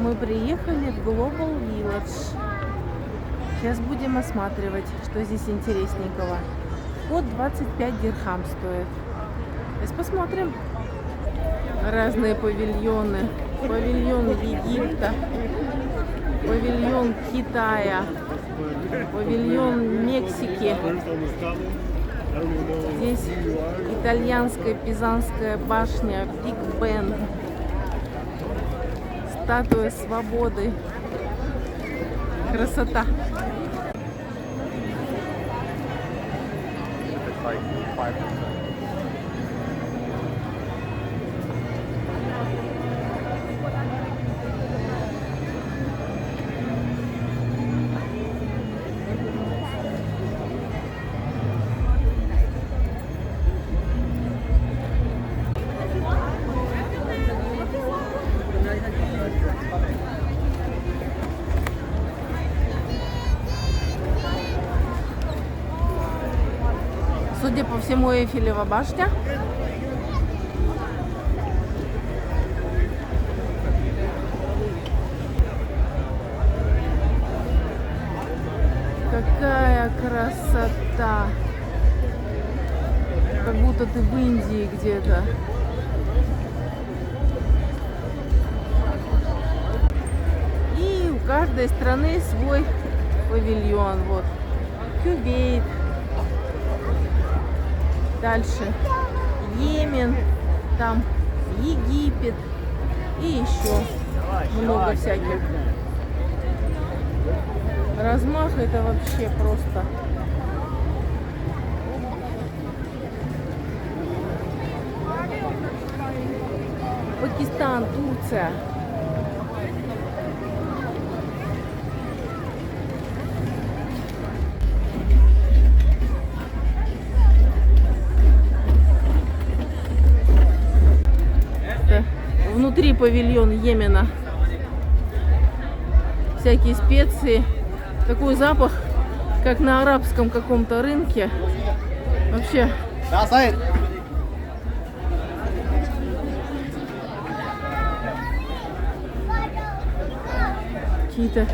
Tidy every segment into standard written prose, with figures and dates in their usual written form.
Мы приехали в Global Village. Сейчас будем осматривать, что здесь интересненького. Вход 25 дирхам стоит. Сейчас посмотрим. Разные павильоны. Павильон Египта. Павильон Китая. Павильон Мексики. Здесь итальянская Пизанская башня, Биг Бен. Статуя свободы. Красота. Судя по всему, Эйфелева башня. Какая красота! Как будто ты в Индии где-то. И у каждой страны свой павильон. Вот. Кувейт. Дальше Йемен, там Египет и еще много всяких. Размах это вообще просто. Пакистан, Турция. Внутри павильон Йемена. Всякие специи. Такой запах, как на арабском каком-то рынке. Вообще. Какие-то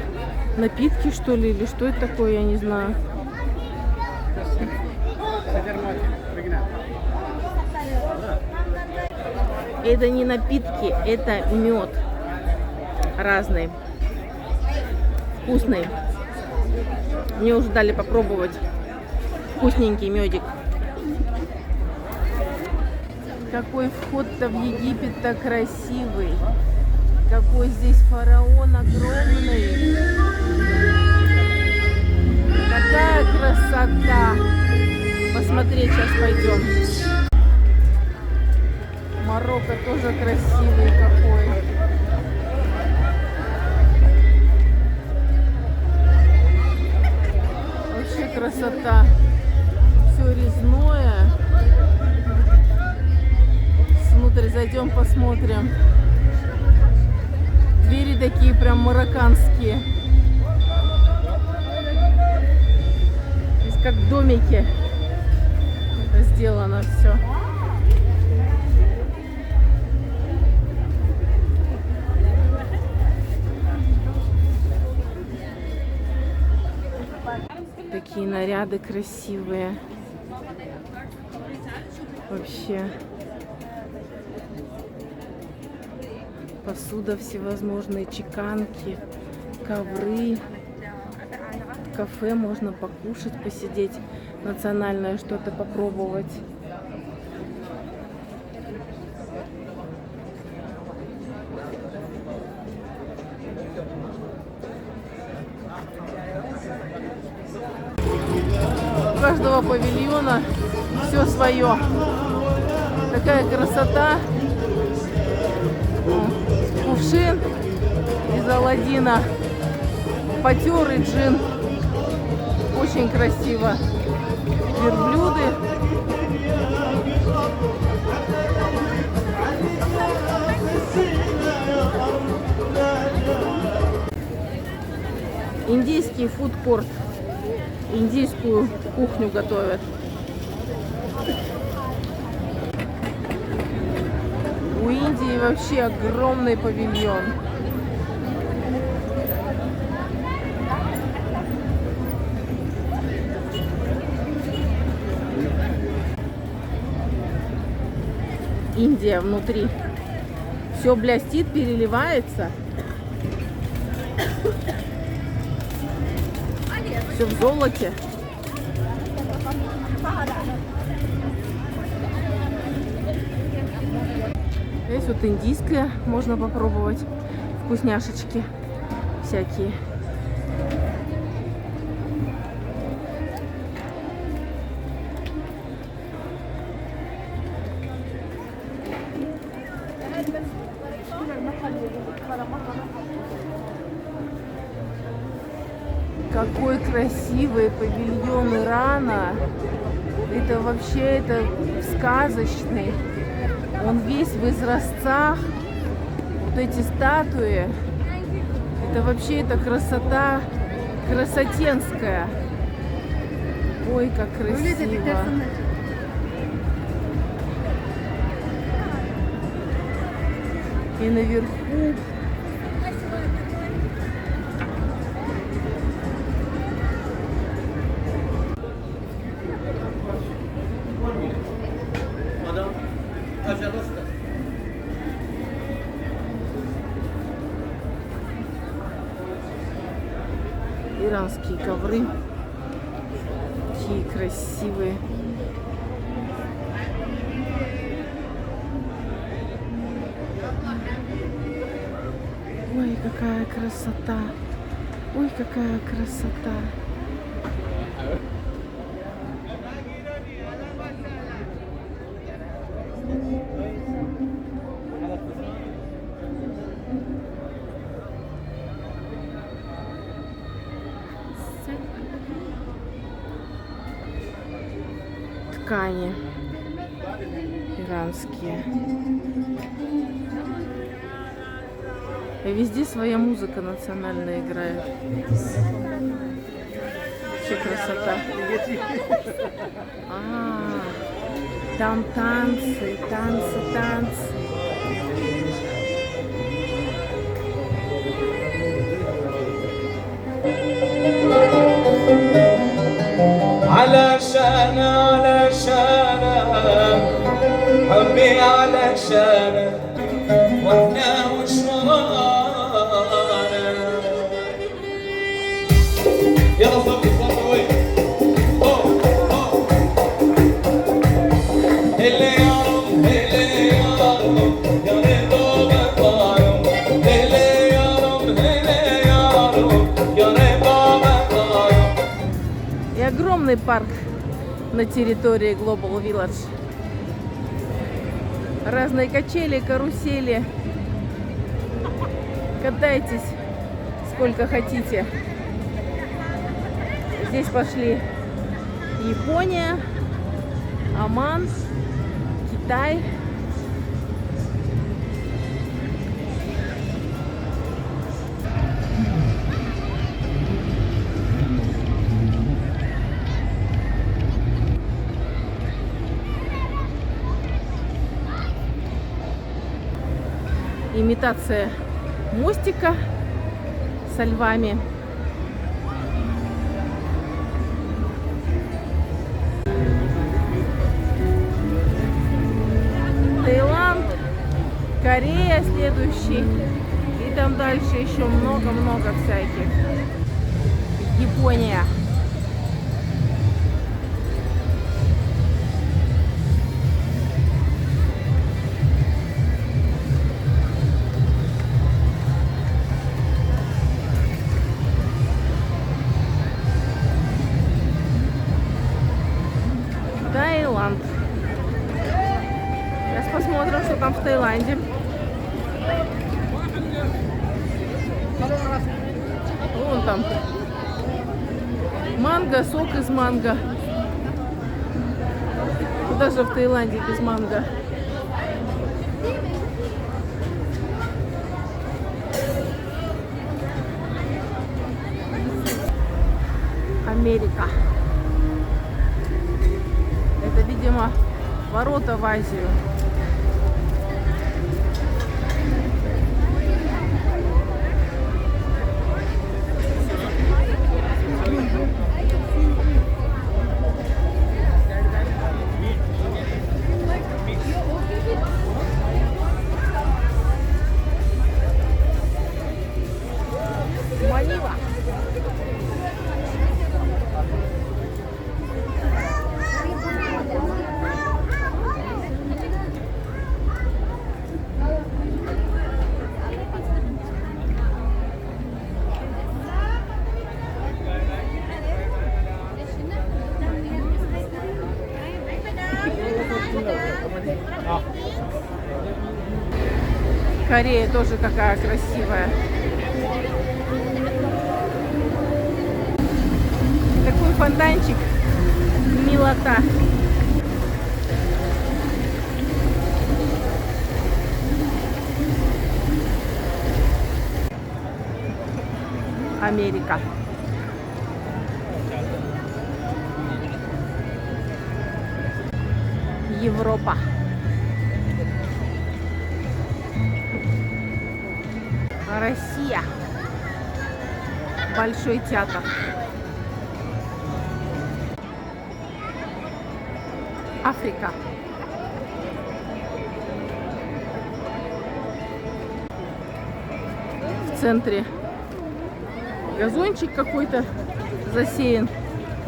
напитки, что ли, или что это такое, я не знаю. Это не напитки, это мед разный, вкусный. Мне уже дали попробовать вкусненький медик. Какой вход-то в Египет-то красивый. Какой здесь фараон огромный. Какая красота. Посмотреть сейчас пойдем. Марокко тоже красивый какой. Вообще красота. Все резное. Внутрь зайдем, посмотрим. Двери такие прям марокканские. Здесь как в домике сделано все. Такие наряды красивые. Вообще. Посуда всевозможные, чеканки, ковры. В кафе можно покушать, посидеть, национальное что-то попробовать. У каждого павильона все свое. Такая красота. Кувшин из Аладдина. Потёрый джин. Очень красиво. Верблюды. Индийский фудкорт. Индийскую кухню готовят. У Индии вообще огромный павильон. Индия внутри. Все блестит, переливается. Все в золоте. Здесь вот индийское можно попробовать. Вкусняшечки всякие. Какой красивый павильон Ирана. Это вообще сказочный. Он весь в изразцах. Вот эти статуи. Это вообще красота красотенская. Ой, как красиво. И наверху иранские ковры. Такие красивые. Ой, какая красота. Ой, какая красота. Ткани иранские. И везде своя музыка национальная играет. Вообще красота. Там танцы, танцы, танцы. علشان حبي علشان واحنا وش ورانا يلا صوتي صوتي وين اللي يارم اللي يارم يا ريتو بطايم اللي يارم يا ريتو بطايم. И огромный парк на территории Global Village. Разные качели, карусели. Катайтесь сколько хотите. Здесь пошли Япония, Оман, Китай. Имитация мостика со львами. Таиланд, Корея следующий. И там дальше еще много-много всяких. Япония. Таиланд. Сейчас посмотрим, что там в Таиланде. Вон там манго, сок из манго. Куда же в Таиланде без манго? Америка. Это, видимо, ворота в Азию. Корея тоже какая красивая. Такой фонтанчик. Милота. Америка. Европа. Россия. Большой театр. Африка. В центре газончик какой-то засеян.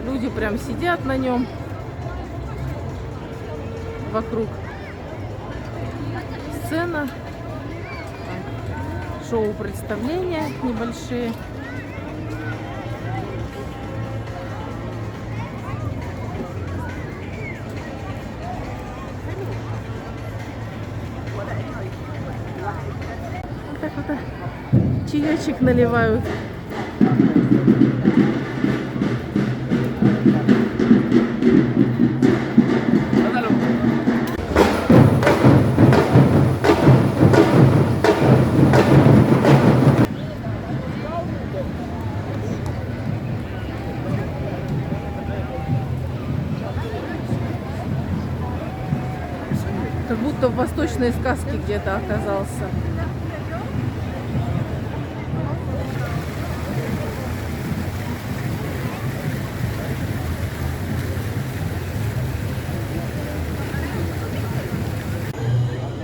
Люди прям сидят на нем. Вокруг сцена. Шоу-представления небольшие. Вот так вот чаечек наливают. Как будто в восточной сказке где-то оказался.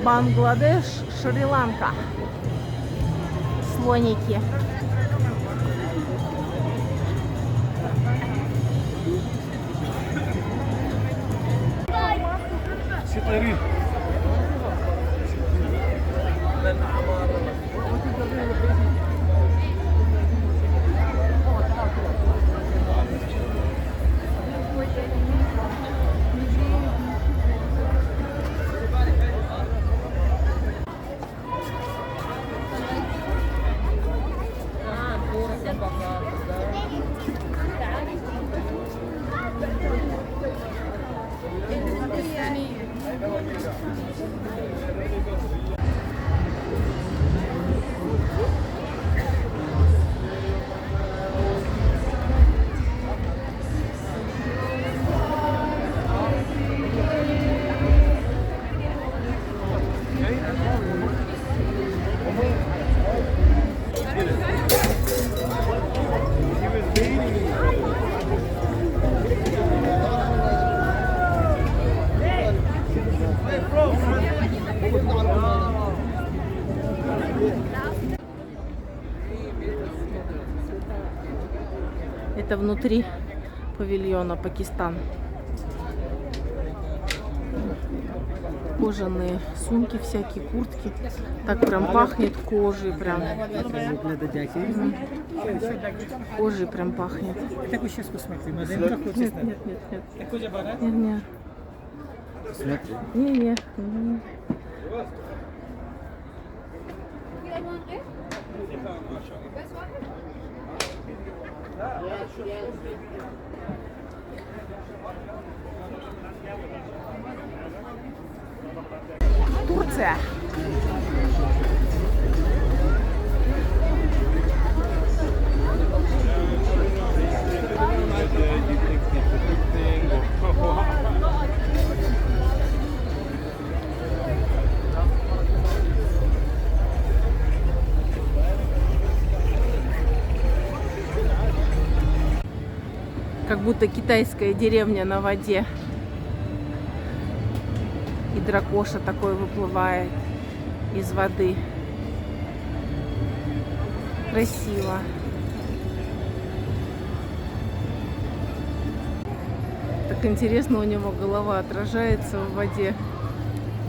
Бангладеш, Шри-Ланка. Слоники. Это внутри павильона Пакистан. Кожаные сумки всякие, куртки. Так прям пахнет кожей, прям. Кожей прям пахнет. Нет, нет. Не. Турция. Как будто китайская деревня на воде. И дракоша такой выплывает из воды. Красиво. Так интересно, у него голова отражается в воде.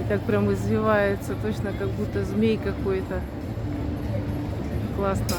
И так прям извивается, точно как будто змей какой-то. Классно.